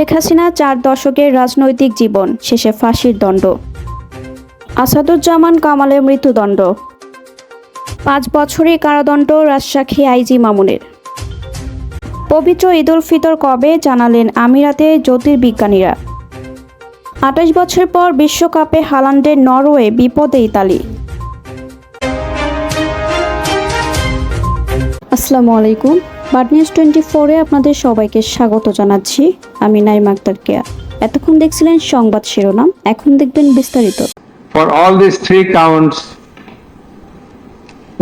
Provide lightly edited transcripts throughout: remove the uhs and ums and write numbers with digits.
শেখ হাসিনা 4 দশকের রাজনৈতিক জীবন শেষে ফাঁসির দণ্ড। আসাদুজ্জামান কামালের মৃত্যুদণ্ড। 5 বছরের কারাদণ্ড রাজশাহী আইজি মামুনের। পবিত্র ঈদুল ফিতর কবে জানালেন আমিরাতের জ্যোতির্বিজ্ঞানীরা। 28 বছর পর বিশ্বকাপে হালান্ডের নরওয়ে বিপদে ইতালি। আসসালামু আলাইকুম। বার্ড নিউজ 24-এ আপনাদের সবাইকে স্বাগত জানাচ্ছি। আমি নাইমা আক্তার কেয়া। এতক্ষণ দেখছিলেন সংবাদ শিরোনাম, এখন দেখবেন বিস্তারিত। For all these 3 counts,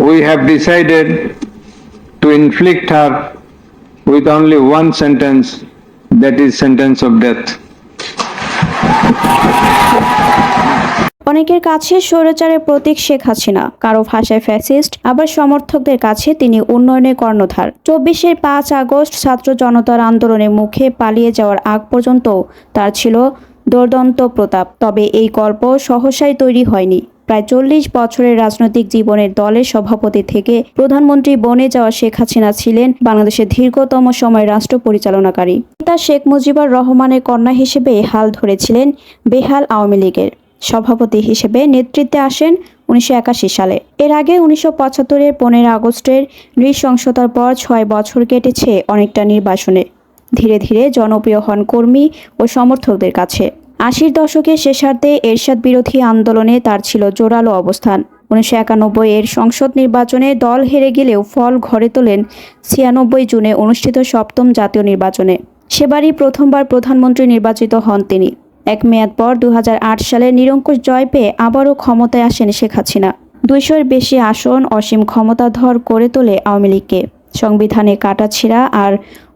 we have decided to inflict her with only one sentence, that is sentence of death. অনেকের কাছে স্বৈরাচারের প্রতীক শেখ হাসিনা, কারো ভাষায় ফ্যাসিস্ট, আবার সমর্থকদের কাছে তিনি উন্নয়নের কর্ণধার। 24-এর 5 আগস্ট ছাত্র জনতার আন্দোলনের মুখে পালিয়ে যাওয়ার আগ পর্যন্ত তার ছিল দুর্দান্ত প্রতাপ। তবে এই গল্প সহসাই তৈরি হয়নি। প্রায় 40 বছরের রাজনৈতিক জীবনের দলের সভাপতি থেকে প্রধানমন্ত্রী বনে যাওয়া শেখ হাসিনা ছিলেন বাংলাদেশের দীর্ঘতম সময় রাষ্ট্র পরিচালনাকারী। পিতা শেখ মুজিবুর রহমানের কন্যা হিসেবে হাল ধরেছিলেন বেহাল আওয়ামী লীগের। সভাপতি হিসেবে নেতৃত্বে আসেন 1981 সালে। এর আগে 1975-এর 15 আগস্টের নৃশংসতার পর 6 বছর কেটেছে অনেকটা নির্বাসনে। ধীরে ধীরে জনপ্রিয় হন কর্মী ও সমর্থকদের কাছে। 80-র দশকের শেষার্ধে এরশাদ বিরোধী আন্দোলনে তার ছিল জোরালো অবস্থান। 1991-এর সংসদ নির্বাচনে দল হেরে গেলেও ফল ঘরে তোলেন 96 জুনে অনুষ্ঠিত 7ম জাতীয় নির্বাচনে। সেবারই প্রথমবার প্রধানমন্ত্রী নির্বাচিত হন তিনি। এক মেয়াদ পর 2008 সালে নিরঙ্কুশ জয় পেয়ে আবারও ক্ষমতায় আসেন শেখ হাসিনা। 200-এর বেশি আসন অসীম ক্ষমতাধর করে তোলে আওয়ামী লীগকে। সংবিধানে কাটাছেঁড়া আর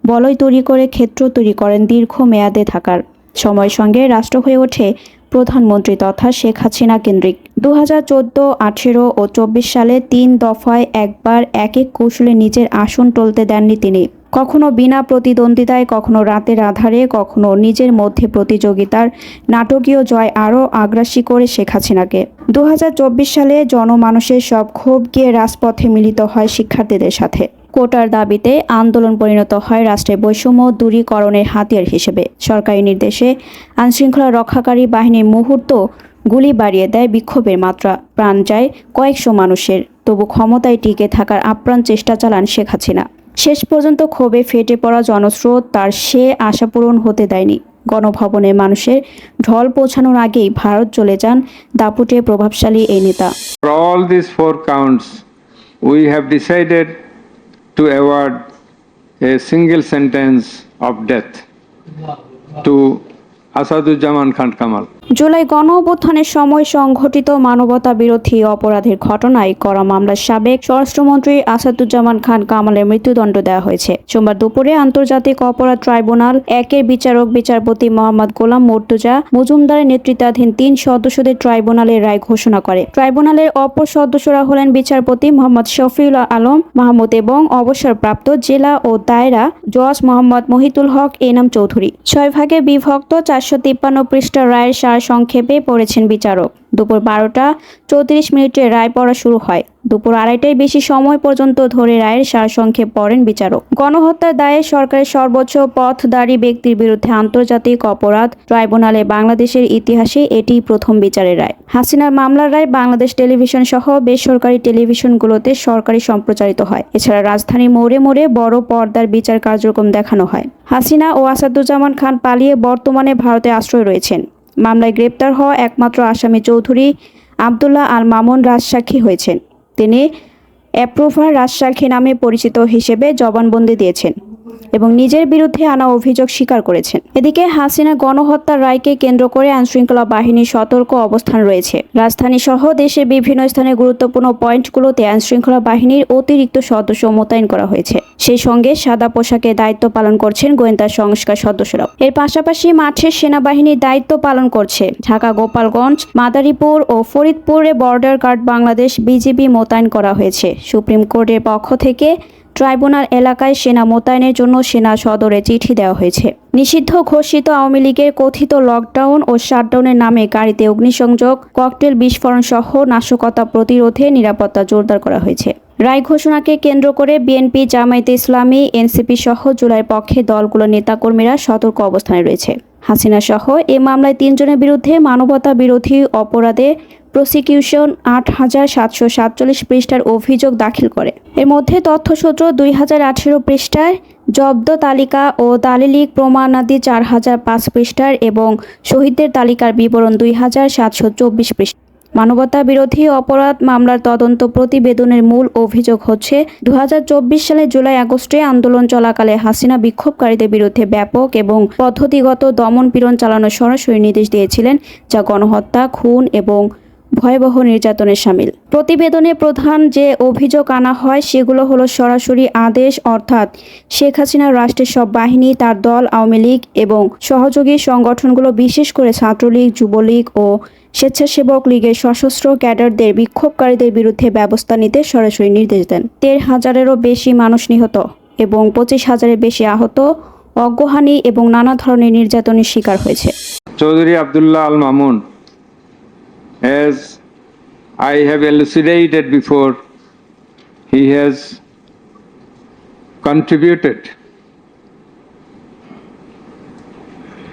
বলয় তৈরি করে ক্ষেত্র তৈরি করেন দীর্ঘ মেয়াদে থাকার। সময়ের সঙ্গে রাষ্ট্র হয়ে ওঠে প্রধানমন্ত্রী তথা শেখ হাসিনা কেন্দ্রিক। 2014, 18 ও 24 সালে 3 দফায় একবার এক এক কৌশলে নিজের আসন টলতে দেননি তিনি। কখনো বিনা প্রতিদ্বন্দ্বিতায়, কখনো রাতের আধারে, কখনো নিজের মধ্যে প্রতিযোগিতার নাটকীয় জয় আরও আগ্রাসী করে শেখ হাসিনাকে। 2024 সালে জনমানুষের সব ক্ষোভ গিয়ে রাজপথে মিলিত হয় শিক্ষার্থীদের সাথে। কোটার দাবিতে আন্দোলন পরিণত হয় রাষ্ট্রের বৈষম্য দূরীকরণের হাতিয়ার হিসেবে। সরকারি নির্দেশে আইনশৃঙ্খলা রক্ষাকারী বাহিনীর মুহূর্ত গুলি বাড়িয়ে দেয় বিক্ষোভের মাত্রা। প্রাণ যায় কয়েকশো মানুষের। তবু ক্ষমতায় টিকে থাকার আপ্রাণ চেষ্টা চালান শেখ হাসিনা। শেষ পর্যন্ত ক্ষোভে ফেটে পড়া জনস্রোত তার সে আশা পূরণ হতে দেয়নি। গণভবনে মানুষের ঢল পৌঁছানোর আগেই ভারত চলে যান দাপুটে প্রভাবশালী এই নেতা। For all these 4 counts, we have decided to award a single sentence of death to Asaduzzaman Khan Kamal. July গণ অভ্যুত্থানের সময় সংঘটিত মানবতা বিরোধী অপরাধের ঘটনায় করা মামলার সাবেক স্বরাষ্ট্রমন্ত্রী আসাদুজ্জামান খান কামালের মৃত্যুদণ্ড দেওয়া হয়েছে। সোমবার দুপুরে আন্তর্জাতিক অপরাধ ট্রাইব্যুনাল 1-এর বিচারপতি মোহাম্মদ গোলাম মর্তুজা মজুমদারের নেতৃত্বাধীন 3 সদস্যদের ট্রাইব্যুনালের রায় ঘোষণা করে। ট্রাইব্যুনালের অপর সদস্যরা হলেন বিচারপতি মোহাম্মদ শফিউল আলম মাহমুদ এবং অবসরপ্রাপ্ত জেলা ও দায়রা জজ মোহাম্মদ মহিতুল হক এনাম চৌধুরী। 6 ভাগে বিভক্ত 453 পৃষ্ঠা রায়ের সংক্ষেপে পড়েছেন বিচারক। দুপুর 12টা 34 মিনিটে রায় পড়া শুরু হয়। দুপুর 2:30টায় বেশি সময় পর্যন্ত ধরে রায়ের সারসংক্ষেপ পড়েন বিচারক। গণহত্যার দায়ে সরকারের সর্বোচ্চ পথধারী ব্যক্তির বিরুদ্ধে আন্তর্জাতিক অপরাধ ট্রাইব্যুনালে বাংলাদেশের ইতিহাসে এটি প্রথম বিচারের রায়। হাসিনার মামলার রায় বাংলাদেশ টেলিভিশন সহ বেসরকারি টেলিভিশনগুলোতে সরকারি সম্প্রচারিত হয়। এছাড়া রাজধানী মোড়ে মোড়ে বড় পর্দার বিচার কার্যক্রম দেখানো হয়। হাসিনা ও আসাদুজ্জামান খান পালিয়ে বর্তমানে ভারতে আশ্রয় রয়েছেন। মামলায় গ্রেপ্তার হওয়া একমাত্র আসামি চৌধুরী আবদুল্লাহ আল মামুন রাজসাক্ষী হয়েছেন। তিনি অ্যাপ্রুভার রাজসাক্ষী নামে পরিচিত হিসেবে জবানবন্দি দিয়েছেন এবং নিজের বিরুদ্ধে আনা অভিযোগ স্বীকার করেছেন। এদিকে হাসিনা গণহত্যার রায়কে কেন্দ্র করে আইনশৃঙ্খলা বাহিনীর সতর্ক অবস্থান রয়েছে। রাজধানী সহ দেশের বিভিন্ন স্থানে গুরুত্বপূর্ণ পয়েন্টগুলোতে আইনশৃঙ্খলা বাহিনীর অতিরিক্ত সদস্য মোতায়েন করা হয়েছে। সেই সঙ্গে সাদা পোশাকে দায়িত্ব পালন করছেন গোয়েন্দা সংস্কার সদস্যরাও। এর পাশাপাশি মাঠে সেনাবাহিনীর দায়িত্ব পালন করছে ঢাকা, গোপালগঞ্জ, মাদারীপুর ও ফরিদপুরে বর্ডার গার্ড বাংলাদেশ বিজিবি মোতায়েন করা হয়েছে। সুপ্রিম কোর্টের পক্ষ থেকে ট্রাইব্যুনাল এলাকায় সেনা মোতায়েনের জন্য সেনা সদরে চিঠি দেওয়া হয়েছে। নিষিদ্ধ ঘোষিত আওয়ামী লীগের কথিত লকডাউন ও শাটডাউনের নামে গাড়িতে অগ্নিসংযোগ, ককটেল বিস্ফোরণ সহ নাশকতা প্রতিরোধে নিরাপত্তা জোরদার করা হয়েছে। রায় ঘোষণাকে কেন্দ্র করে বিএনপি, জামায়াতে ইসলামী, এনসিপি সহ জুলাইয়ের পক্ষে দলগুলোর নেতাকর্মীরা সতর্ক অবস্থানে রয়েছে। হাসিনা সহ এ মামলায় ৩ জনের বিরুদ্ধে মানবতা বিরোধী অপরাধে প্রসিকিউশন ৮,৭৪৭ পৃষ্ঠার অভিযোগ দাখিল করে। এর মধ্যে তথ্যসূত্র ২,০১৮ পৃষ্ঠার, জব্দ তালিকা ও দালিলিক প্রমাণাদি ৪,০০৫ পৃষ্ঠার এবং শহীদদের তালিকার বিবরণ ২,৭২৪ পৃষ্ঠা। মানবতা বিরোধী অপরাধ মামলার তদন্ত প্রতিবেদনের মূল অভিযোগ হচ্ছে ২০২৪ সালে জুলাই-আগস্টে আন্দোলন চলাকালে হাসিনা বিক্ষোভকারীদের বিরুদ্ধে ব্যাপক এবং পদ্ধতিগত দমন-পীড়ন চালানোর সরাসরি নির্দেশ দিয়েছিলেন, যা গণহত্যা, খুন এবং ভয়াবহ নির্যাতনের শামিল। প্রতিবেদনে প্রধান যে অভিযোগ আনা হয় সেগুলো হলো সরাসরি আদেশ, অর্থাৎ শেখ হাসিনার রাষ্ট্রের সব বাহিনী, তার দল, আওয়ামী লীগ এবং সহযোগী সংগঠনগুলো, বিশেষ করে ছাত্রলীগ, যুবলীগ ও স্বেচ্ছাসেবক লীগের সশস্ত্র ক্যাডারদের বিক্ষোভকারীদের বিরুদ্ধে ব্যবস্থা নিতে সরাসরি নির্দেশ দেন। ১৩,০০০-এরও বেশি মানুষ নিহত এবং ২৫,০০০-এর বেশি আহত, অজ্ঞহানি এবং নানা ধরনের নির্যাতনের শিকার হয়েছে। Chowdhury Abdullah Al Mamun, as I have elucidated before, he has contributed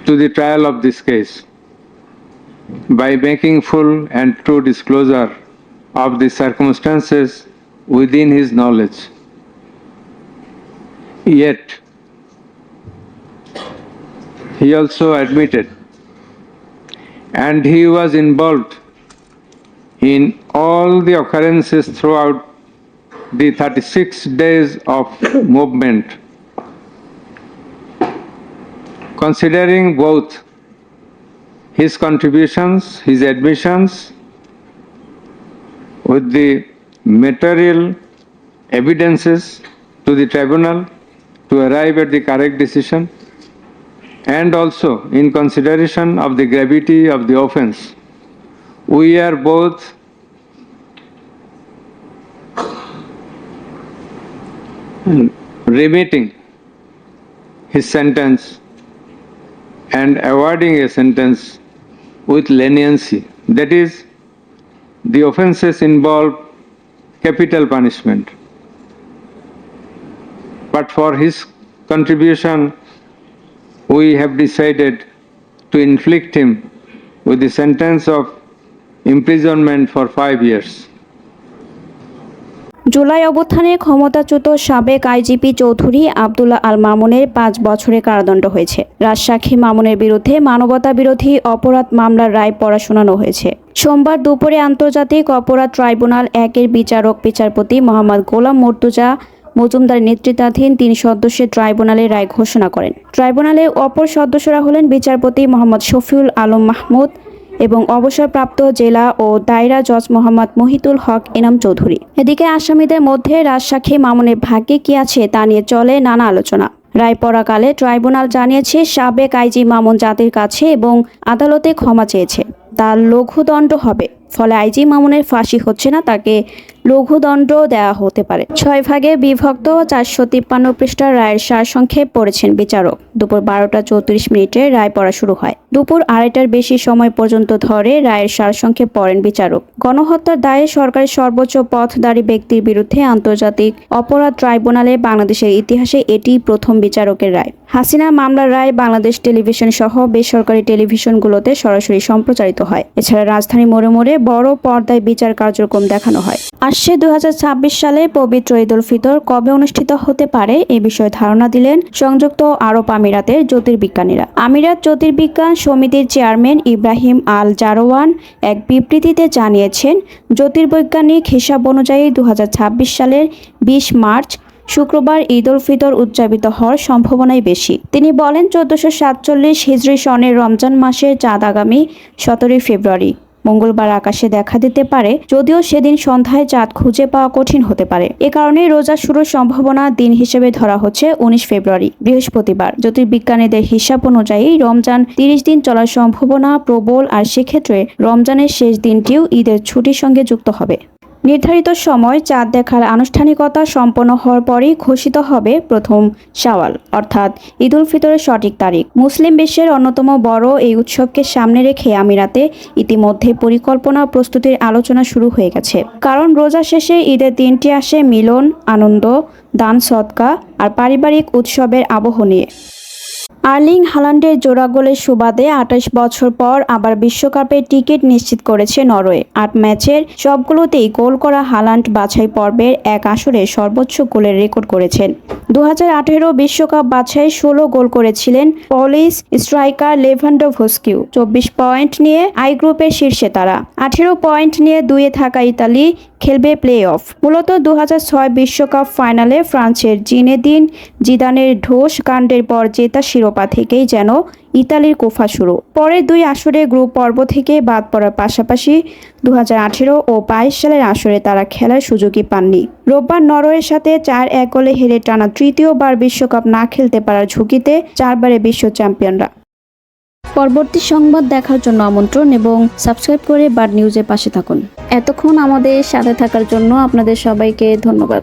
to the trial of this case by making full and true disclosure of the circumstances within his knowledge. Yet, he also admitted, and he was involved in all the occurrences throughout the 36 days of movement. Considering both his contributions, his admissions, with the material evidences to the tribunal to arrive at the correct decision, and also in consideration of the gravity of the offense, we are both remitting his sentence and awarding a sentence with leniency. That is, the offences involve capital punishment. But for his contribution, we have decided to inflict him with the sentence of imprisonment for 5 years. July অভ্যুত্থানে ক্ষমতাচ্যুত সাবেক IGP Chowdhury Abdullah Al মামুনের ৫ বছরের কারাদণ্ড হয়েছে। রাজসাক্ষী মামুনের বিরুদ্ধে মানবতা বিরোধী অপরাধ মামলার রায় পড়া শোনানো হয়েছে। সোমবার দুপুরে আন্তর্জাতিক অপরাধ ট্রাইব্যুনাল ১-এর বিচারপতি মোহাম্মদ গোলাম মর্তুজা মজুমদার নেতৃত্বাধীন ৩ সদস্যের ট্রাইব্যুনালে রায় ঘোষণা করেন। ট্রাইব্যুনালের অপর সদস্যরা হলেন বিচারপতি মোহাম্মদ শফিউল আলম মাহমুদ এবং অবসরপ্রাপ্ত জেলা ও দায়রা জজ মোহাম্মদ মহিতুল হক এনাম চৌধুরী। এদিকে আসামিদের মধ্যে রাজসাক্ষী মামুনের ভাগ্যে কি আছে তা নিয়ে চলে নানা আলোচনা। রায় পড়াকালে ট্রাইব্যুনাল জানিয়েছে, সাবেক আইজি মামুন জাতির কাছে এবং আদালতে ক্ষমা চেয়েছে, তার লঘুদণ্ড হবে। ফলে আইজি মামুনের ফাঁসি হচ্ছে না, তাকে লঘুদণ্ড দেওয়া হতে পারে। ৬ ভাগে বিভক্ত ৪৫৩ পৃষ্ঠার রায়ের সারসংক্ষেপ পড়েছেন বিচারক। দুপুর ১২টা ৩৪ রায় পড়া শুরু হয়। দুপুর ২:৩০টার বেশি সময় পর্যন্ত ধরে রায়ের সারসংক্ষেপ পড়েন বিচারক। গণহত্যার দায়ে সরকারের সর্বোচ্চ পথধারী ব্যক্তির বিরুদ্ধে আন্তর্জাতিক অপরাধ ট্রাইব্যুনালে বাংলাদেশের ইতিহাসে এটি প্রথম বিচারকের রায়। হাসিনা মামলার রায় বাংলাদেশ টেলিভিশন সহ বেসরকারি টেলিভিশনগুলোতে সরাসরি সম্প্রচারিত হয়। এছাড়া রাজধানী মোড়ে মোড়ে বড় পর্দায় বিচার কার্যক্রম দেখানো হয়। আসছে ২০২৬ সালে পবিত্র ঈদ উল ফিতর কবে অনুষ্ঠিত হতে পারে এ বিষয়ে ধারণা দিলেন সংযুক্ত আরব আমিরাতের জ্যোতির্বিজ্ঞানীরা। আমিরাত জ্যোতির্বিজ্ঞান সমিতির চেয়ারম্যান ইব্রাহিম আল জারোয়ান এক বিবৃতিতে জানিয়েছেন, জ্যোতির্বৈজ্ঞানিক হিসাব অনুযায়ী ২০২৬ সালের ২০ মার্চ শুক্রবার ঈদ উল ফিতর উদযাপিত হওয়ার সম্ভাবনাই বেশি। তিনি বলেন, ১৪৪৭ হিজরি সনের রমজান মাসের চাঁদ আগামী ১৭ ফেব্রুয়ারি মঙ্গলবার আকাশে দেখা দিতে পারে, যদিও সেদিন সন্ধ্যায় চাঁদ খুঁজে পাওয়া কঠিন হতে পারে। এ কারণে রোজা শুরুর সম্ভাবনা দিন হিসেবে ধরা হচ্ছে ১৯ ফেব্রুয়ারি বৃহস্পতিবার। জ্যোতির্বিজ্ঞানীদের হিসাব অনুযায়ী রমজান ৩০ দিন চলার সম্ভাবনা প্রবল, আর সেক্ষেত্রে রমজানের শেষ দিনটিও ঈদের ছুটির সঙ্গে যুক্ত হবে। নির্ধারিত সময় চাঁদ দেখার আনুষ্ঠানিকতা সম্পন্ন হওয়ার পরই ঘোষিত হবে প্রথম শাওয়াল অর্থাৎ ঈদ উল ফিতরের সঠিক তারিখ। মুসলিম বিশ্বের অন্যতম বড় এই উৎসবকে সামনে রেখে আমিরাতে ইতিমধ্যে পরিকল্পনা ও প্রস্তুতির আলোচনা শুরু হয়ে গেছে। কারণ রোজা শেষে ঈদের দিনটি আসে মিলন, আনন্দ, দান সদকা আর পারিবারিক উৎসবের আবহ নিয়ে। আর্লিং হালান্ডের জোড়া গোলের সুবাদে ২৮ বছর পর আবার বিশ্বকাপের টিকিট নিশ্চিত করেছে নরওয়ে। ৮ ম্যাচের সবগুলোতেই গোল করা হালান্ড বাছাই পর্বের এক আসরে সর্বোচ্চ গোলের রেকর্ড করেছেন। ২০১৮ বিশ্বকাপ বাছাই ১৬ গোল করেছিলেন পলিশ স্ট্রাইকার লেভানডোভস্কিও। ২৪ পয়েন্ট নিয়ে আই গ্রুপের শীর্ষে তারা। ১৮ পয়েন্ট নিয়ে ২-এ থাকা ইতালি খেলবে প্লে অফ। মূলত ২০০৬ বিশ্বকাপ ফাইনালে ফ্রান্সের জিনেদিন জিদানের ঢোস কাণ্ডের পর জেতা শিরোপা থেকেই যেন ইতালির কোফা শুরু। পরের দুই আসরে গ্রুপ পর্ব থেকে বাদ পড়ার পাশাপাশি ২০১৮ ও ২২ সালের আসরে তারা খেলার সুযোগই পাননি। রোববার নরওয়ের সাথে ৪-১ গোলে হেরে টানা তৃতীয়বার বিশ্বকাপ না খেলতে পারার ঝুঁকিতে ৪বারের বিশ্ব চ্যাম্পিয়নরা। পরবর্তী সংবাদ দেখার জন্য আমন্ত্রণ এবং সাবস্ক্রাইব করে বার্ড নিউজের পাশে থাকুন। এতক্ষণ আমাদের সাথে থাকার জন্য আপনাদের সবাইকে ধন্যবাদ।